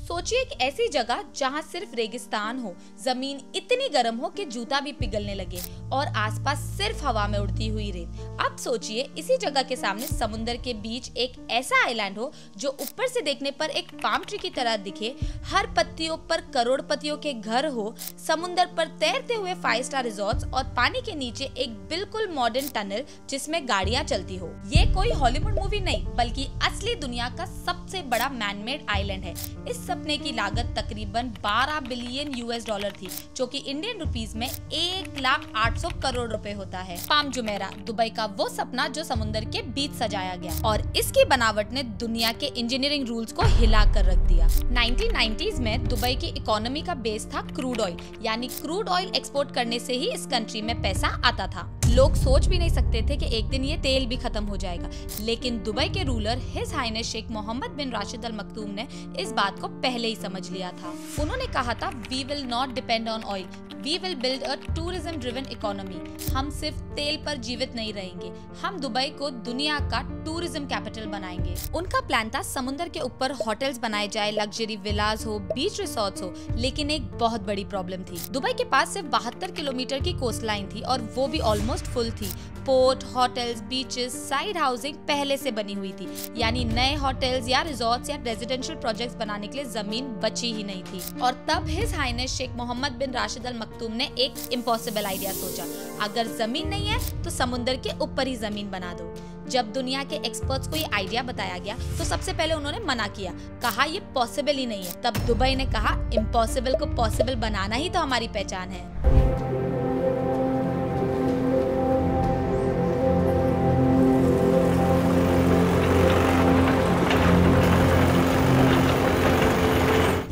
सोचिए एक ऐसी जगह जहां सिर्फ रेगिस्तान हो, जमीन इतनी गर्म हो कि जूता भी पिघलने लगे और आसपास सिर्फ हवा में उड़ती हुई रेत। अब सोचिए इसी जगह के सामने समुद्र के बीच एक ऐसा आइलैंड हो जो ऊपर से देखने पर एक पाम ट्री की तरह दिखे, हर पत्तियों पर करोड़पतियों के घर हो, समुद्र पर तैरते हुए 5 स्टार रिजॉर्ट्स और पानी के नीचे एक बिल्कुल मॉडर्न टनल जिसमें गाड़ियां चलती हो। ये कोई हॉलीवुड मूवी नहीं बल्कि असली दुनिया का सबसे बड़ा मैनमेड आइलैंड है। इस सपने की लागत तकरीबन 12 बिलियन US थी, जो कि इंडियन रुपीस में 1,08,000 करोड़ रुपए होता है। पाम जुमेरा दुबई का वो सपना जो समुद्र के बीच सजाया गया और इसकी बनावट ने दुनिया के इंजीनियरिंग रूल्स को हिला कर रख दिया। 1990s में दुबई की इकोनॉमी का बेस था क्रूड ऑयल, यानी क्रूड ऑयल एक्सपोर्ट करने से ही इस कंट्री में पैसा आता था। लोग सोच भी नहीं सकते थे कि एक दिन ये तेल भी खत्म हो जाएगा, लेकिन दुबई के ruler his highness Sheikh Mohammed bin Rashid Al Maktoum ने इस बात को पहले ही समझ लिया था। उन्होंने कहा था, we will not depend on oil, we will build a tourism driven economy. हम सिर्फ तेल पर जीवित नहीं रहेंगे, हम दुबई को दुनिया का टूरिज्म कैपिटल बनाएंगे। उनका प्लान था समुद्र के ऊपर होटल्स बनाए जाए, लग्जरी विलास हो, बीच रिसोर्ट्स हो, लेकिन एक बहुत बड़ी प्रॉब्लम थी। दुबई के पास सिर्फ 72 किलोमीटर की कोस्ट लाइन थी और वो भी ऑलमोस्ट फुल थी। Port, hotels, beaches, side housing पहले से बनी हुई थी, यानी नए होटल्स या रिजॉर्ट्स या रेजिडेंशियल प्रोजेक्ट्स बनाने के लिए जमीन बची ही नहीं थी। और तब his highness Sheikh Mohammed bin Rashid Al Maktoum ने एक इम्पॉसिबल आइडिया सोचा, अगर जमीन नहीं है तो समुद्र के ऊपर ही जमीन बना दो। जब दुनिया के एक्सपर्ट्स को ये आइडिया बताया गया तो सबसे पहले उन्होंने मना किया, कहा ये पॉसिबल ही नहीं है। तब दुबई ने कहा, इम्पॉसिबल को पॉसिबल बनाना ही तो हमारी पहचान है।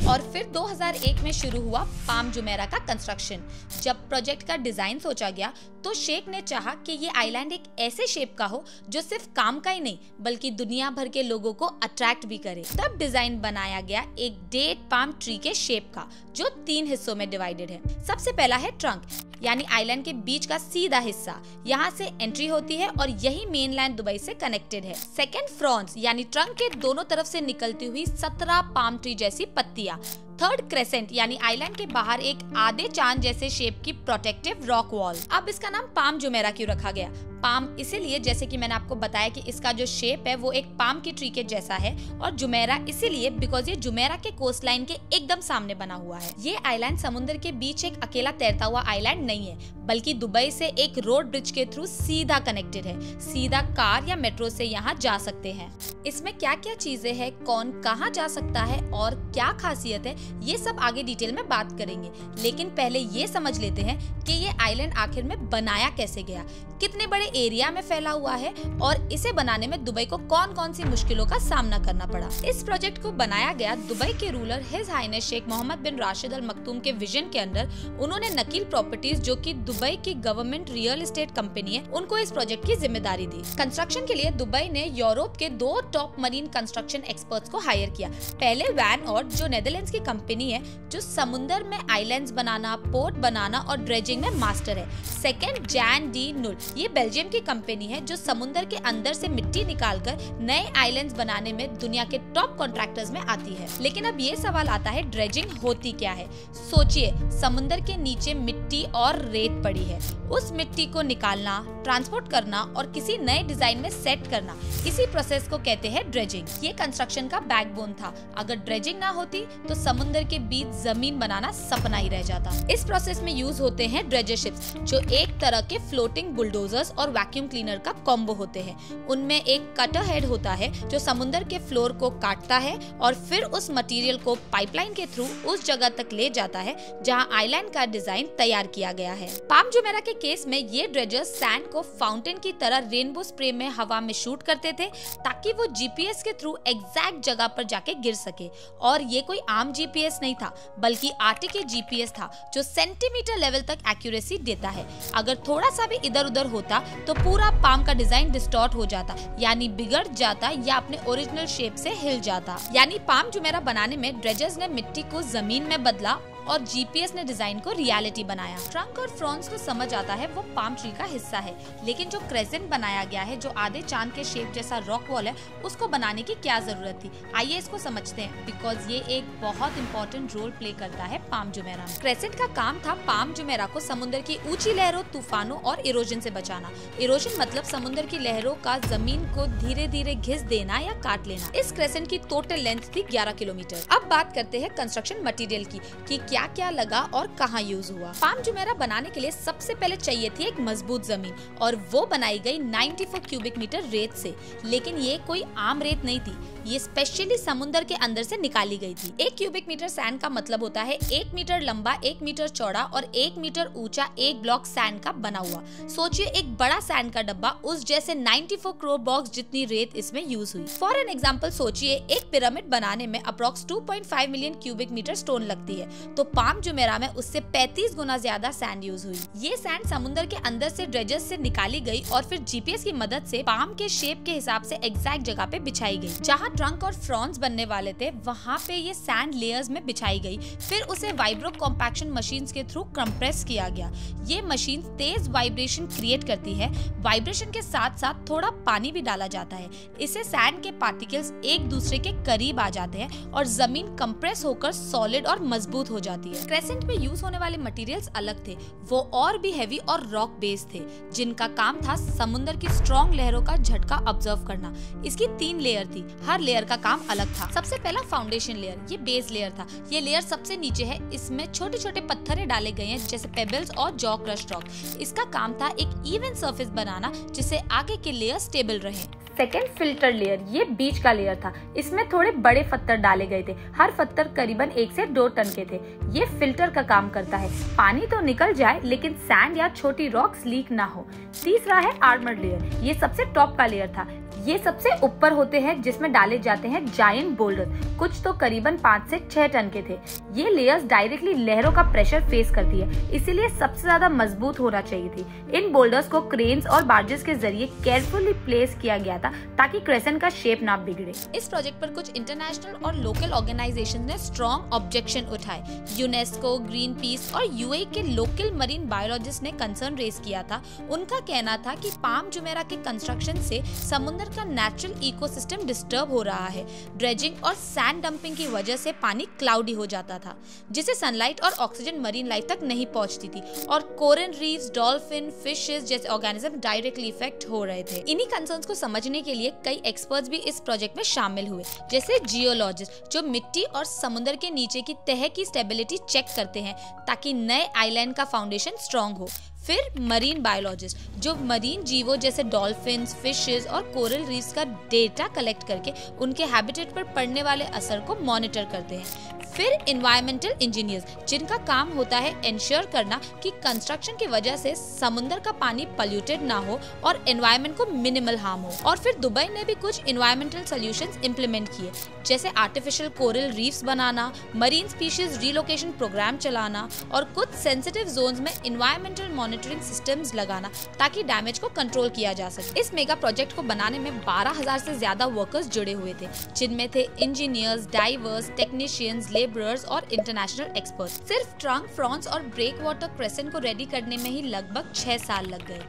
और फिर 2001 में शुरू हुआ पाम जुमेरा का कंस्ट्रक्शन। जब प्रोजेक्ट का डिजाइन सोचा गया तो शेख ने चाहा कि ये आइलैंड एक ऐसे शेप का हो जो सिर्फ काम का ही नहीं बल्कि दुनिया भर के लोगों को अट्रैक्ट भी करे। तब डिजाइन बनाया गया एक डेट पाम ट्री के शेप का जो 3 हिस्सों में डिवाइडेड है। सबसे पहला है ट्रंक, यानी आइलैंड के बीच का सीधा हिस्सा, यहाँ से एंट्री होती है और यही मेनलैंड दुबई से कनेक्टेड है। सेकंड फ्रॉन्स, यानी ट्रंक के दोनों तरफ से निकलती हुई 17 पाम ट्री जैसी पत्तियां। थर्ड क्रेसेंट, यानी आइलैंड के बाहर एक आधे चांद जैसे शेप की प्रोटेक्टिव रॉक वॉल। अब इसका नाम पाम जुमेरा क्यों रखा गया? पाम इसीलिए, जैसे कि मैंने आपको बताया कि इसका जो शेप है वो एक पाम की ट्री के जैसा है, और जुमेरा इसीलिए बिकॉज ये जुमेरा के कोस्ट लाइन के एकदम सामने बना हुआ है। ये आइलैंड समुद्र के बीच एक अकेला तैरता हुआ आइलैंड नहीं है बल्कि दुबई से एक रोड ब्रिज के थ्रू सीधा कनेक्टेड है। सीधा कार या मेट्रो से यहाँ जा सकते हैं। इसमें क्या क्या चीजें हैं, कौन कहाँ जा सकता है और क्या खासियत है, ये सब आगे डिटेल में बात करेंगे। लेकिन पहले ये समझ लेते हैं कि ये आइलैंड आखिर में बनाया कैसे गया, कितने बड़े एरिया में फैला हुआ है और इसे बनाने में दुबई को कौन कौन सी मुश्किलों का सामना करना पड़ा। इस प्रोजेक्ट को बनाया गया दुबई के ruler his highness Sheikh Mohammed bin Rashid Al Maktoum के विजन के अंदर। उन्होंने नकील प्रॉपर्टीज, जो कि दुबई की गवर्नमेंट रियल एस्टेट कंपनी है, उनको इस प्रोजेक्ट की जिम्मेदारी दी। कंस्ट्रक्शन के लिए दुबई ने यूरोप के 2 टॉप मरीन कंस्ट्रक्शन एक्सपर्ट्स को हायर किया। पहले वैन ऑर्ट, जो नेदरलैंड्स की कंपनी है, जो समुद्र में आइलैंड्स बनाना, पोर्ट बनाना और ड्रेजिंग में मास्टर है। सेकंड जैन डी नुल, ये बेल्जियम की कंपनी है जो समुद्र के अंदर से मिट्टी निकालकर नए आइलैंड्स बनाने में दुनिया के टॉप कॉन्ट्रैक्टर्स में आती है। लेकिन अब ये सवाल आता है, ड्रेजिंग होती क्या है? सोचिए, समुद्र के नीचे मिट्टी और रेत पड़ी है, उस मिट्टी को निकालना, ट्रांसपोर्ट करना और किसी नए डिजाइन में सेट करना, इसी प्रोसेस को कहते हैं ड्रेजिंग। ये कंस्ट्रक्शन का बैकबोन था। अगर ड्रेजिंग ना होती तो समुद्र के बीच जमीन बनाना सपना ही रह जाता। इस प्रोसेस में यूज होते हैं ड्रेजर शिप्स, जो एक तरह के फ्लोटिंग बुलडोजर्स और वैक्यूम क्लीनर का कॉम्बो होते हैं। उनमें एक कटर हेड होता है जो समुद्र के फ्लोर को काटता है और फिर उस मटेरियल को पाइपलाइन के थ्रू उस जगह तक ले जाता है जहां आइलैंड का डिजाइन तैयार किया गया है। पाम जुमेरा के केस में ये ड्रेजर्स सैंड को फाउंटेन की तरह रेनबो स्प्रे में हवा में शूट करते थे ताकि वो जीपीएस के थ्रू एग्जैक्ट जगह पर जाके गिर सके। और ये कोई आम जीपीएस नहीं था बल्कि आर्टिक जीपीएस था जो सेंटीमीटर लेवल तक एक्यूरेसी देता है। अगर थोड़ा सा भी इधर उधर होता तो पूरा पाम का डिजाइन डिस्टॉर्ट हो जाता, यानी बिगड़ जाता या अपने ओरिजिनल शेप से हिल जाता। यानी पाम जुमेरा बनाने में ड्रेजर्स ने मिट्टी को जमीन में बदला और जीपीएस ने डिजाइन को रियलिटी बनाया। ट्रंक और फ्रॉन्स को समझ आता है वो पाम ट्री का हिस्सा है, लेकिन जो क्रेसेंट बनाया गया है, जो आधे चांद के शेप जैसा रॉक वॉल है, उसको बनाने की क्या जरूरत थी? आइए इसको समझते हैं, बिकॉज ये एक बहुत इंपॉर्टेंट रोल प्ले करता है पाम जुमेरा में। क्रेसेंट का काम था पाम जुमेरा को समुद्र की ऊंची लहरों, तूफानों और इरोजन से बचाना। इरोजन मतलब समुद्र की लहरों का जमीन को धीरे धीरे घिस देना या काट लेना। इस क्रेसेंट की टोटल लेंथ थी 11 किलोमीटर। अब बात करते हैं कंस्ट्रक्शन मटेरियल की कि क्या क्या लगा और कहाँ यूज हुआ। पाम जुमेरा बनाने के लिए सबसे पहले चाहिए थी एक मजबूत जमीन, और वो बनाई गई 94 क्यूबिक मीटर रेत से। लेकिन ये कोई आम रेत नहीं थी, ये स्पेशली समुद्र के अंदर से निकाली गई थी। 1 क्यूबिक मीटर सैंड का मतलब होता है 1 मीटर लंबा, 1 मीटर चौड़ा और 1 मीटर ऊंचा एक ब्लॉक सैंड का बना हुआ। सोचिए एक बड़ा सैंड का डब्बा, उस जैसे 94 करोड़ बॉक्स जितनी रेत इसमें यूज हुई। फॉर एन एग्जाम्पल सोचिए एक पिरामिड बनाने में approx 2.5 million cubic metre stone लगती है, तो पाम जुमेरा में उससे 35 गुना ज्यादा सैंड यूज हुई। ये सैंड समुद्र के अंदर से ड्रेजेस से निकाली गई और फिर जीपीएस की मदद से पाम के शेप के हिसाब से एग्जैक्ट जगह पे बिछाई गई। जहाँ ट्रंक और फ्रॉन्स बनने वाले थे, वहाँ पे ये सैंड लेयर्स में बिछाई गई। फिर उसे वाइब्रो कॉम्पैक्शन मशीन्स के थ्रू कंप्रेस किया गया। ये मशीन तेज वाइब्रेशन क्रिएट करती है। वाइब्रेशन के साथ साथ थोड़ा पानी भी डाला जाता है। इससे सैंड के पार्टिकल्स एक दूसरे के करीब आ जाते हैं और जमीन कंप्रेस होकर सॉलिड और मजबूत हो जाती है। क्रेसेंट में यूज होने वाले मटेरियल्स अलग थे, वो और भी हैवी और रॉक बेस्ड थे, जिनका काम था समुद्र की स्ट्रॉन्ग लहरों का झटका ऑब्जर्व करना। इसकी 3 लेयर थी, हर लेयर का काम अलग था। सबसे पहला फाउंडेशन लेयर, ये बेस लेयर था। ये लेयर सबसे नीचे है, इसमें छोटे छोटे पत्थर डाले गए हैं जैसे पेबल्स और जॉ क्रश रॉक। इसका काम था एक इवन सरफेस बनाना जिससे आगे के लेयर स्टेबल रहे। सेकेंड फिल्टर लेयर, ये बीच का लेयर था। इसमें थोड़े बड़े पत्थर डाले गए थे, हर पत्थर करीबन 1 से 2 टन के थे। ये फिल्टर का काम करता है, पानी तो निकल जाए लेकिन सैंड या छोटी रॉक्स लीक ना हो। तीसरा है आर्मर लेयर, ये सबसे टॉप का लेयर था। ये सबसे ऊपर होते हैं जिसमें डाले जाते हैं जायंट बोल्डर, कुछ तो करीबन 5 से 6 टन के थे। ये लेयर्स डायरेक्टली लहरों का प्रेशर फेस करती है, इसीलिए सबसे ज्यादा मजबूत होना चाहिए थी। इन बोल्डर्स को क्रेन्स और बार्जेस के जरिए केयरफुली प्लेस किया गया था ताकि क्रेसेंट का शेप ना बिगड़े। इस प्रोजेक्ट पर कुछ इंटरनेशनल और लोकल ऑर्गेनाइजेशन ने स्ट्रॉन्ग ऑब्जेक्शन उठाए। यूनेस्को, ग्रीन पीस और यूएई के लोकल मरीन बायोलॉजिस्ट ने कंसर्न रेज किया था। उनका कहना था कि पाम जुमेरा के कंस्ट्रक्शन से समुद्र का नेचुरल इकोसिस्टम डिस्टर्ब हो रहा है। ड्रेजिंग और सैंड डंपिंग की वजह से पानी क्लाउडी हो जाता था, जिससे सनलाइट और ऑक्सीजन मरीन लाइफ तक नहीं पहुंचती थी और कोरल रीफ्स, डॉल्फिन, फिशेस जैसे ऑर्गेनिज्म डायरेक्टली इफेक्ट हो रहे थे। इन्हीं कंसर्न्स को समझने के लिए कई एक्सपर्ट्स भी इस प्रोजेक्ट में शामिल हुए, जैसे जियोलॉजिस्ट जो मिट्टी और समुद्र के नीचे की तह की स्टेबिलिटी चेक करते हैं ताकि नए आइलैंड का फाउंडेशन स्ट्रॉन्ग हो। फिर मरीन बायोलॉजिस्ट जो मरीन जीवों जैसे डॉल्फिन्स, फिशेस और कोरल रीफ्स का डेटा कलेक्ट करके उनके हैबिटेट पर पड़ने वाले असर को मॉनिटर करते हैं। फिर एनवायरमेंटल इंजीनियर्स जिनका काम होता है इंश्योर करना कि कंस्ट्रक्शन की वजह से समुद्र का पानी पॉल्यूटेड ना हो और एनवायरमेंट को मिनिमल हार्म हो। और फिर दुबई ने भी कुछ एनवायरमेंटल सॉल्यूशंस इंप्लीमेंट किए, जैसे आर्टिफिशियल कोरल रीफ्स बनाना, मरीन स्पीशीज रिलोकेशन प्रोग्राम चलाना और कुछ सेंसिटिव जोन्स में एनवायरमेंटल मॉनिटरिंग सिस्टम्स लगाना ताकि डैमेज को कंट्रोल किया जा सके। इस मेगा प्रोजेक्ट को बनाने में 12,000 से ज्यादा वर्कर्स जुड़े हुए थे, जिनमें थे इंजीनियर्स, डाइवर्स, टेक्नीशियंस, लेबरर्स और इंटरनेशनल एक्सपर्ट्स। सिर्फ ट्रंक, फ्रॉन्स और ब्रेक वाटर क्रेसेंट को रेडी करने में ही लगभग 6 साल लग गए।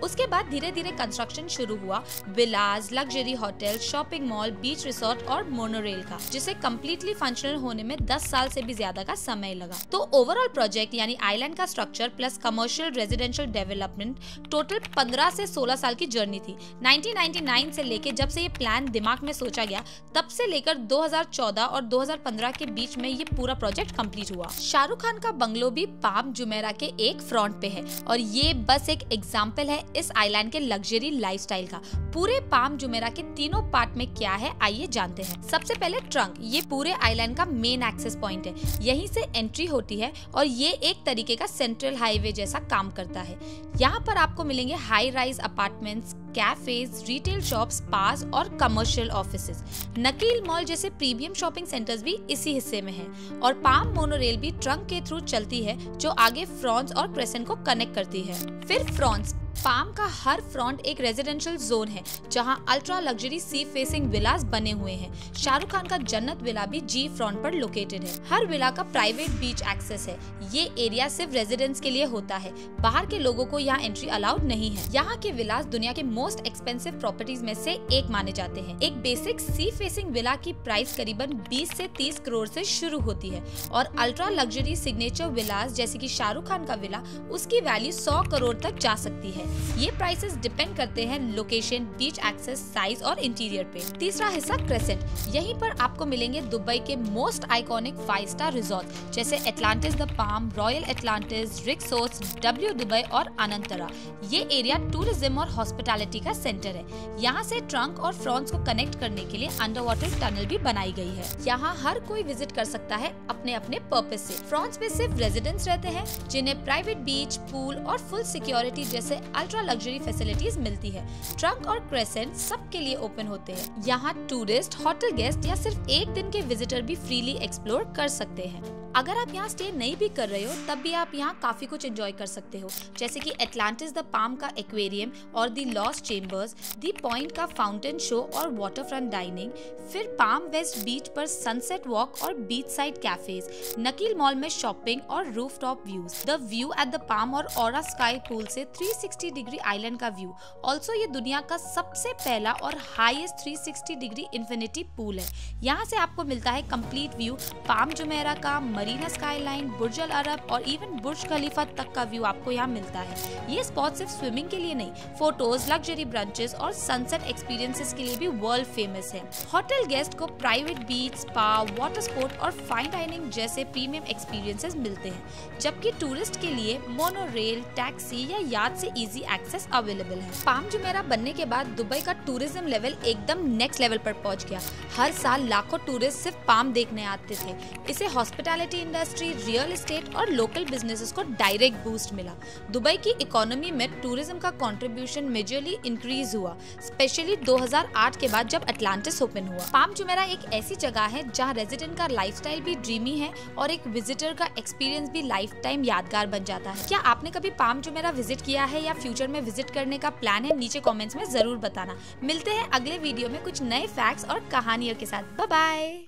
उसके बाद धीरे धीरे कंस्ट्रक्शन शुरू हुआ villas, luxury hotel, shopping mall, beach resort और मोनोरेल का, जिसे कम्प्लीटली फंक्शनल होने में 10 साल से भी ज्यादा का समय लगा। तो ओवरऑल प्रोजेक्ट यानी आइलैंड का structure plus commercial residential development total 15 से 16 साल की जर्नी थी। 1999 से लेके जब से ये प्लान दिमाग में सोचा गया तब से लेकर 2014 और 2015 के बीच में ये पूरा प्रोजेक्ट कंप्लीट हुआ। शाहरुख खान का बंगलो भी पाम जुमेरा के एक फ्रंट पे है और ये बस एक एग्जाम्पल है इस आइलैंड के लग्जरी लाइफस्टाइल का। पूरे पाम जुमेरा के तीनों पार्ट में क्या है आइए जानते हैं। सबसे पहले ट्रंक, ये पूरे आइलैंड का मेन एक्सेस पॉइंट है। यहीं से एंट्री होती है और ये एक तरीके का सेंट्रल हाईवे जैसा काम करता है। यहाँ पर आपको मिलेंगे high rise apartments, cafes, retail shops, spas और कमर्शियल ऑफिसेज। नकील मॉल जैसे प्रीमियम शॉपिंग सेंटर्स भी इसी हिस्से में हैं और पाम मोनोरेल भी ट्रंक के थ्रू चलती है जो आगे फ्रॉन्स और क्रेसेंट को कनेक्ट करती है। फिर फ्रॉन्स पाम का हर फ्रंट एक रेजिडेंशियल जोन है जहां अल्ट्रा लग्जरी सी फेसिंग विलास बने हुए हैं। शाहरुख खान का जन्नत विला भी जी फ्रंट पर लोकेटेड है। हर विला का प्राइवेट बीच एक्सेस है। ये एरिया सिर्फ रेजिडेंट्स के लिए होता है, बाहर के लोगों को यहाँ एंट्री अलाउड नहीं है। यहाँ के विलास दुनिया के मोस्ट एक्सपेंसिव प्रॉपर्टीज में से एक माने जाते हैं। एक बेसिक सी फेसिंग विला की प्राइस करीबन 20 से 30 करोड़ से शुरू होती है और अल्ट्रा लग्जरी सिग्नेचर विलास जैसे कि शाहरुख खान का विला, उसकी वैल्यू 100 करोड़ तक जा सकती है। ये प्राइसेस डिपेंड करते हैं लोकेशन, बीच एक्सेस, साइज और इंटीरियर पे। तीसरा हिस्सा क्रेसेंट, यहीं पर आपको मिलेंगे दुबई के मोस्ट आइकॉनिक 5 स्टार रिजॉर्ट जैसे Atlantis the palm, royal Atlantis, Rixos, W Dubai और अनंतरा। ये एरिया टूरिज्म और हॉस्पिटैलिटी का सेंटर है। यहाँ से ट्रंक और फ्रांस को कनेक्ट करने के लिए अंडर वाटर टनल भी बनाई गई है। यहाँ हर कोई विजिट कर सकता है अपने अपने पर्पस से। फ्रांस में सिर्फ रेजिडेंट्स रहते हैं जिन्हें प्राइवेट बीच, पूल और फुल सिक्योरिटी जैसे अल्ट्रा लग्जरी फैसिलिटीज मिलती है। ट्रंक और क्रेसेंट सबके लिए ओपन होते हैं। यहाँ टूरिस्ट, होटल गेस्ट या सिर्फ एक दिन के विजिटर भी फ्रीली एक्सप्लोर कर सकते हैं। अगर आप यहाँ स्टे नहीं भी कर रहे हो तब भी आप यहाँ काफी कुछ एंजॉय कर सकते हो, जैसे कि एटलांटिस द पाम का एक्वेरियम और the lost chambers, the point का फाउंटेन शो और वाटरफ्रंट डाइनिंग, फिर पाम वेस्ट बीच पर सनसेट वॉक और बीच साइड कैफेज, नकील मॉल में शॉपिंग और rooftop views, the view at the palm और ऑरा स्काई पूल से 360 डिग्री आइलैंड का व्यू। ऑल्सो ये दुनिया का सबसे पहला और हाईएस्ट 360 डिग्री इन्फिनिटी पूल है। यहाँ से आपको मिलता है कंप्लीट व्यू पाम जुमेरा का, मरीना स्काईलाइन, बुर्ज अल अरब और इवन बुर्ज खलीफा तक का व्यू आपको यहाँ मिलता है। ये स्पॉट सिर्फ स्विमिंग के लिए नहीं, फोटोज, लग्जरी ब्रंचेस और सनसेट एक्सपीरियंसेस के लिए भी वर्ल्ड फेमस है। होटल गेस्ट को private beach, spa, water sport और फाइन डाइनिंग जैसे प्रीमियम एक्सपीरियंसेस मिलते हैं, जबकि टूरिस्ट के लिए मोनोरेल, टैक्सी या याच से इजी एक्सेस अवेलेबल है। पाम जुमेरा बनने के बाद दुबई का टूरिज्म लेवल एकदम नेक्स्ट लेवल पर पहुंच गया। हर साल लाखों टूरिस्ट सिर्फ पाम देखने आते थे। इसे हॉस्पिटैलिटी इंडस्ट्री, रियल एस्टेट और लोकल बिजनेसेस को डायरेक्ट बूस्ट मिला। दुबई की इकोनॉमी में टूरिज्म का कंट्रीब्यूशन मेजरली इंक्रीज हुआ, स्पेशली 2008 के बाद जब अटलांटिस ओपन हुआ। पाम जुमेरा एक ऐसी जगह है जहां रेजिडेंट का लाइफस्टाइल भी ड्रीमी है और एक विजिटर का एक्सपीरियंस भी लाइफ टाइम यादगार बन जाता है। क्या आपने कभी पाम जुमेरा विजिट किया है या फ्यूचर में विजिट करने का प्लान है? नीचे कॉमेंट्स में जरूर बताना। मिलते हैं अगले वीडियो में कुछ नए फैक्ट्स और कहानियों के साथ। Bye bye.